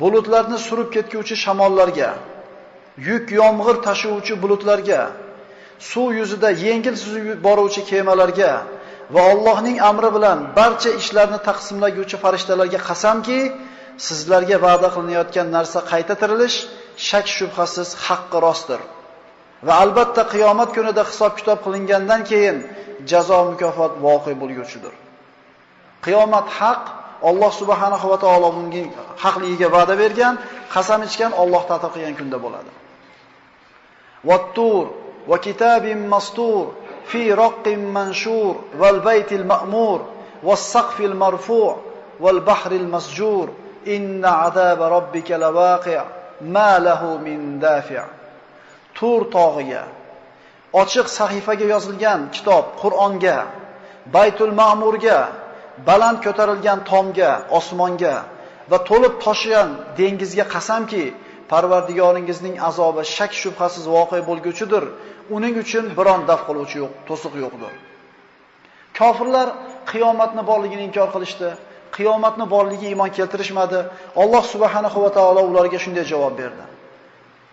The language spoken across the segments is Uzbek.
bulutlarni surib ketguvchi shamollarga, yuk yomg'ir tashuvchi bulutlarga, suv yuzida yengil suzib boruvchi kemalarga va Allohning amri bilan barcha ishlarni taqsimlaguvchi farishtalarga qasamki, sizlarga va'da qilinayotgan narsa qayta tirilish shak shubhasiz haqqi rostdir. Va albatta qiyomat kunida hisob-kitob qilingandan keyin jazo mukofot voqe bo'lguchidir. Qiyomat haq, Alloh subhanahu va taolo bunga haqligiga va'da bergan, qasam ichgan, Alloh ta'til qilgan kunda bo'ladi. Vat-tur va kitabim mastur fi raqqin manshur val baytil ma'mur was-saqfil marfu' val bahril masjur inna azaba robbika lawaqi' ma lahu min dafi'. Tur tog'iga, ochiq sahifaga yozilgan kitob Qur'onga, Baytul Ma'murga, baland ko'tarilgan tomga, osmonga va to'lib toshigan dengizga qasamki, Parvardigoringizning azobi shak shubhasiz voqe bo'lguchidir. Uning uchun biron daf qiluvchi yo'q, to'siq yo'qdir. Kofirlar qiyomatni borligini inkor qilishdi. Qiyomatni borligiga iymon keltirishmadi. Alloh subhanahu va taolo ularga shunday javob berdi.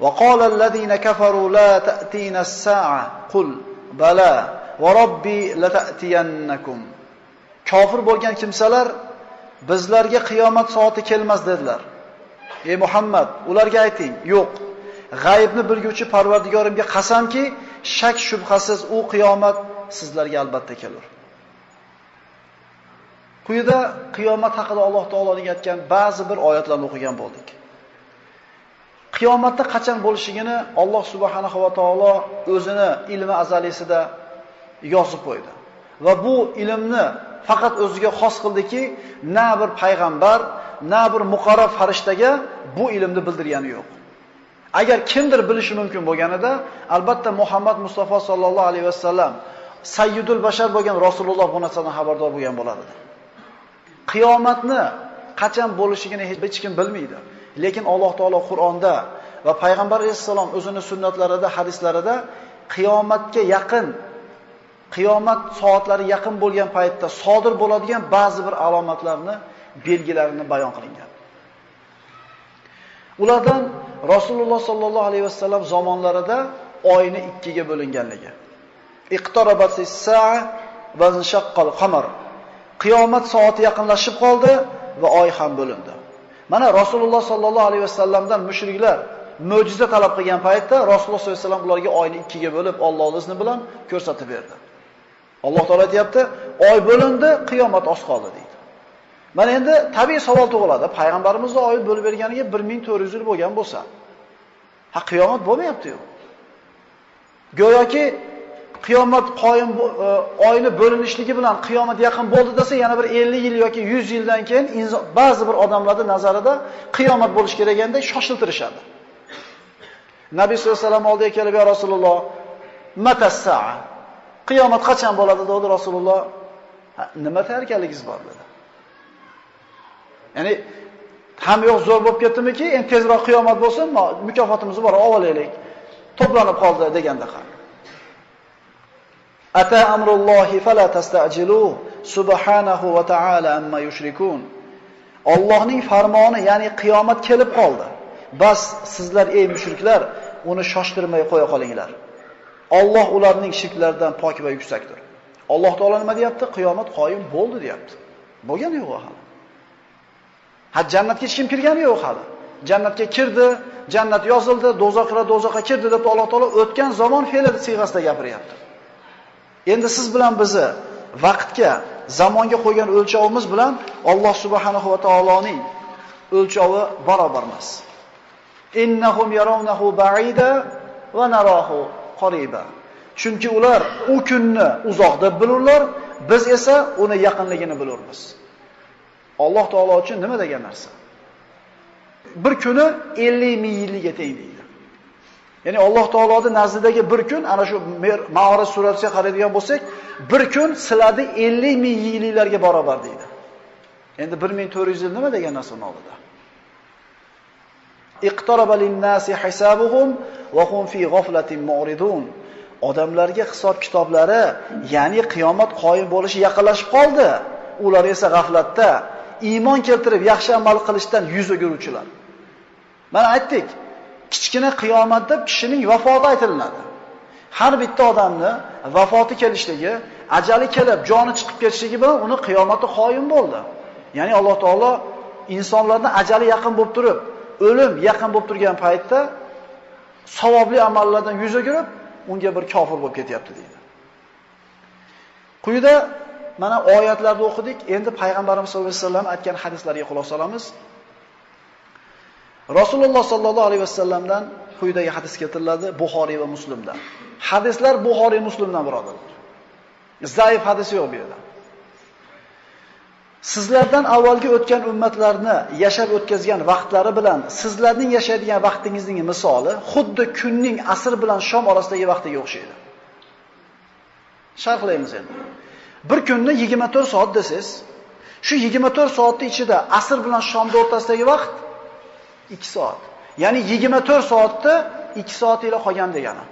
وقال الذين كفروا لا تأتينا الساعة قل بلى وربي لتأتينكم. Kofir bo'lgan kimsalar bizlarga qiyomat soati kelmas dedilar. Ey Muhammad, ularga ayting, yo'q. G'aybni bilguvchi Parvardigorimga qasamki, shak shubhasiz u qiyomat sizlarga albatta kelur. Quyida qiyomat haqida Alloh taoloning aytgan ba'zi bir oyatlarni o'qigan bo'ldik. Qiyomatda qachon bo'lishigini Alloh subhanahu va taolo o'zini ilmi azalisida yozib qo'ydi. Va bu ilmni faqat o'ziga xos qildiki, na bir payg'ambar, na bir muqarrab farishtaga bu ilmni bildirgani yo'q. Agar kimdir bilishi mumkin bo'lganida, albatta Muhammad Mustafa sallallohu alayhi vasallam, sayyidul bashar bo'lgan Rasululloh bu narsadan xabardor bo'lgan bo'lardi. Qiyomatni qachon bo'lishigini hech kim bilmaydi. Lekin Alloh taolo Qur'onda va payg'ambar alayhisalom o'zining sunnatlarida, hadislarida qiyomatga yaqin, qiyomat soatlari yaqin bo'lgan paytda sodir bo'ladigan ba'zi bir alomatlarni, belgilarini bayon qilingan. Ulardan Rasululloh sallallohu alayhi vasallam zamonlarida oyni ikkiga bo'linganligi. Iqtarabatis-sa'a va inshaqqal qamar. Qiyomat soati yaqinlashib qoldi va oy ham bo'lindi. Mana Rasululloh sallallohu alayhi vasallamdan mushriklar mo'jiza talab qilgan paytda Rasululloh sollallohu alayhi vasallam ularga oyni ikkiga bo'lib Alloh izni bilan ko'rsatib berdi. Alloh taolo aytayapti, oy bo'lindi, qiyomat oz qoldi deydi. Mana endi tabiiy savol tug'iladi. Payg'ambarimiz oy bo'lib berganiga 1400 yil bo'lgan bo'lsa, qiyomat bo'lmayapti-yu. Go'yoki qiyomat qoyim oyni bo'linishligi bilan qiyomat yaqin bo'ldi desa, yana bir 50 yil yoki 100 yildan keyin ba'zi bir odamlarning nazarida qiyomat bo'lish kerakgandek shoshiltirishadi. Nabiy sollallohu alayhi vasallam oldiga kelib, "Ya Rasululloh, matas-sa'a?" Qiyomat qachon bo'ladi dedi Rasululloh. Nima tayyorgarligingiz bor dedi. Ya'ni ham yo'q zo'r bo'lib ketdimiki, endi tezroq qiyomat bo'lsin, mukofotimizni bor olaylik. To'planib qoldi deganda ham. Ata amrullohi fala tasta'jilu subhanahu va ta'ala amma yushrikun. Allohning farmoni, ya'ni qiyomat kelib qoldi. Bas sizlar ey mushriklar, uni shoshtirmay qo'ya qolinglar. Alloh ularning shirklaridan pok va yuksakdir. Alloh taolo nima deyapti? Qiyomat qoyim bo'ldi deyapti. Bo'lgani yo'q hali. Jannatga hech kim kirgani yo'q hali. Jannatga kirdi, jannat yozildi, do'zaxga kirdi deb Alloh taolo o'tgan zamon fe'li siyg'asida gapiryapti. Endi siz bilan bizni vaqtga, zamonga qo'ygan o'lchovimiz bilan Alloh subhanahu va taoloning o'lchovi barobar emas. Innahum yarawnahu ba'ida va narahu qariba. Chunki ular u kunni uzoqda bilurlar, biz esa uni yaqinligini bilurmiz. Alloh taolo uchun nima degan narsa? Bir kuni 50 ming yilga teng deydi. Ya'ni Alloh taoloning nazdidagi bir kun, ana shu Ma'orij surasiga qaraydigan bo'lsak, bir kun sizlarning 50 ming yillarga barobar deydi. Endi 1400 yil nima degan narsa oldida? Iqtaraba lin-nasi hisabuhum va hum fi ghaflatin mu'ridun. Odamlarga hisob kitoblari, ya'ni qiyomat qoyim bo'lishi yaqinlashib qoldi. Ular esa g'aflatda, iymon keltirib yaxshi amal qilishdan yuz o'giruvchilar. Mana aytdik, kichkina qiyomat deb kishining vafoti aytiladi. Har bitta odamni vafoti kelishligi, ajali kelib, joni chiqib ketishligi bilan uni qiyomati qoyim bo'ldi. Ya'ni Alloh taolo insonlarning ajali yaqin bo'lib turib, o'lim yaqin bo'lib turgan paytda savobli amallardan yuz o'girib, unga bir kofir bo'lib ketyapti deydi. Quyida mana oyatlarda o'qidik, endi payg'ambarimiz sollallohu alayhi vasallam aytgan hadislarga quloq solamiz. Rasululloh sollallohu alayhi vasallamdan quyidagi hadis keltiriladi Buxoriy va Muslimdan. Hadislar Buxoriy, Muslimdan birodarlar. Zaif hadis yo'q bu yerda. Sizlardan avvalgi o'tgan ummatlarni yashab o'tkazgan vaqtlari bilan sizlarning yashaydigan vaqtingizning misoli xuddi kunning asr bilan shom orasidagi vaqtiga o'xshaydi. Sharhlaymiz endi. Bir kunni 24 soat desiz, shu 24 soatning ichida asr bilan shomning o'rtasidagi vaqt 2 soat. Ya'ni 24 soatda 2 soat ila qolgan degani.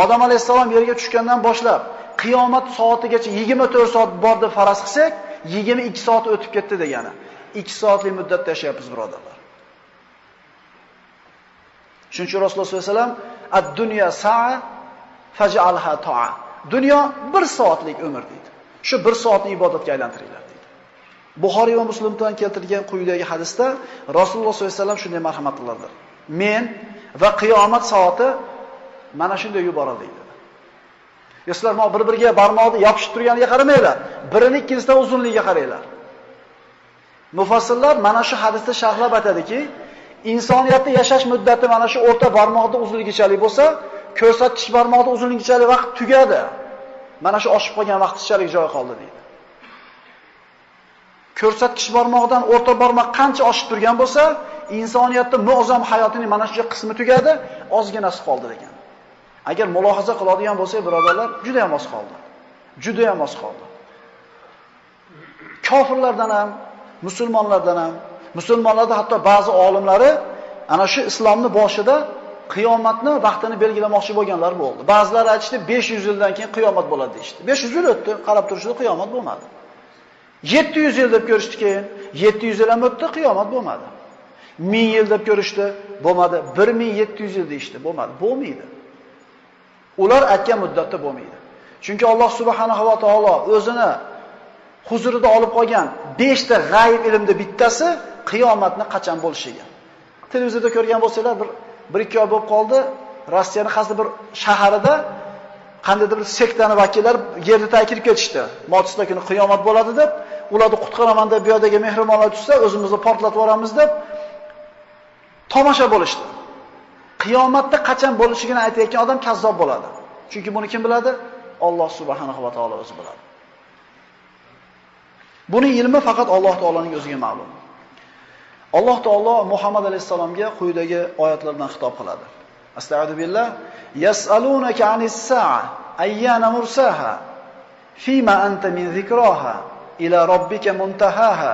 Odam alayhisalom yerga tushgandan boshlab qiyomat soatigacha 24 soat bor deb faraz qilsak, 22 soat o'tib ketdi degani. 2 soatlik muddatda yashayapmiz birodarlar. Shuning uchun Rasululloh sollallohu alayhi vasallam ad-dunya sa'a faj'alha ta'a. Dunyo 1 soatlik umr deydi. Shu 1 soatni ibodatga aylantiringlar deydi. Buxoriy va Muslimdan keltirilgan quyidagi hadisda Rasululloh sollallohu alayhi vasallam shunday marhamat qiladilar. Men va qiyomat soati mana shunday yuborildi deydi. Sizlar bir-biriga barmoqni yopishib turganiga qaramanglar, birini ikkinchisidan uzunligiga qaranglar. Mufassirlar mana shu hadisda sharhlab aytadiki, insoniyatda yashash muddati mana shu o'rta barmoqning uzunligichalik bo'lsa, ko'rsatkich barmoqning uzunligichalik vaqt tugadi. Mana shu oshib qolgan vaqtchalik joy qoldi deydi. Ko'rsatkich barmoqdan o'rta barmoq qancha oshib turgan bo'lsa, insoniyatda muazzam hayotining mana shu qismi tugadi, ozginasi qoldi degan. Agar mulohaza qiladigan bo'lsak, birodarlar, juda ham oz qoldi. Juda ham oz qoldi. Kofirlardan ham, musulmonlardan ham, musulmonlarda hatto ba'zi olimlari ana shu islomning boshida qiyomatni vaqtini belgilamoqchi bo'lganlar bo'ldi. Ba'zilar aytishdi 500 yildan keyin qiyomat bo'ladi deydi. 500 yil o'tdi, qarab turishdi, qiyomat bo'lmadi. 700 yil deb ko'rishdi keyin, 700 yil ham o'tdi, qiyomat bo'lmadi. 1000 yil deb ko'rishdi, bo'lmadi. 1700 yil deydi, bo'lmadi. Bo'lmaydi. Ular aytgan muddatda bo'lmaydi. Chunki Alloh subhanahu va taolo o'zini huzurida olib qolgan 5 ta g'ayb ilmda bittasi qiyomatni qachon bo'lishiga. Televizorda ko'rgan bo'lsanglar, bir ikki oy bo'lib qoldi, Rossiyaning qaysi bir shaharida qandaydir bir sektani vakillari yerga taykirib ketishdi. Mo'tista kuni qiyomat bo'ladi deb, ularni qutqaraman deb bu yerdagi mehmonlar tushsa, o'zimizni portlatib yuboramiz deb tomosha bo'lishdi. Qiyomatda qachon bo'lishigini aytayotgan odam kazzob bo'ladi. Chunki buni kim biladi? Alloh subhanahu va taolo o'zi biladi. Buning ilmi faqat Alloh taoloning o'ziga ma'lum. Alloh taolo Muhammad alayhisalomga quyidagi oyatlardan xitob qiladi. Astagfiru billah. Yas'alunaka 'anis-sa'a ayyana mursaha fima anta min dhikraha ila robbika muntahaha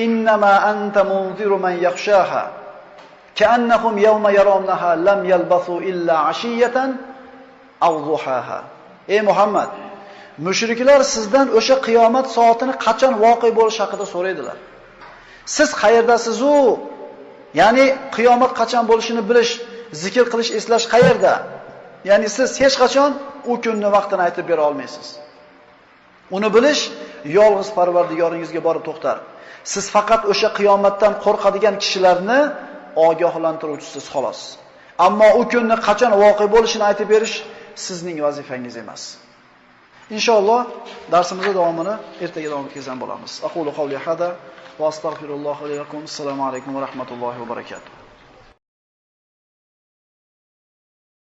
innama anta munziru man yakhshaha ka'annahum yawma yarawnaha lam yalbathu illa 'ashiyatan aw duhaha. Ey Muhammad, mushriklar sizdan o'sha qiyomat soatini qachon voqea bo'lishi haqida so'raydilar. Siz qayerdasiz-u? Ya'ni qiyomat qachon bo'lishini bilish, zikr qilish, eslash qayerda? Ya'ni siz hech qachon u kunni vaqtini aytib bera olmaysiz. Uni bilish yolg'iz Parvardigoringizga borib to'xtar. Siz faqat o'sha qiyomatdan qo'rqadigan kishilarni ogohlantiruvchisiz xolos. Ammo u kunni qachon voqea bo'lishini aytib berish sizning vazifangiz emas. Inshaalloh darsimizning davomini ertaga davom etkazgan bo'lamiz. Aqulu qawli hada va astagfirulloh va lakum. Assalomu alaykum va rahmatullohi va barakatuh.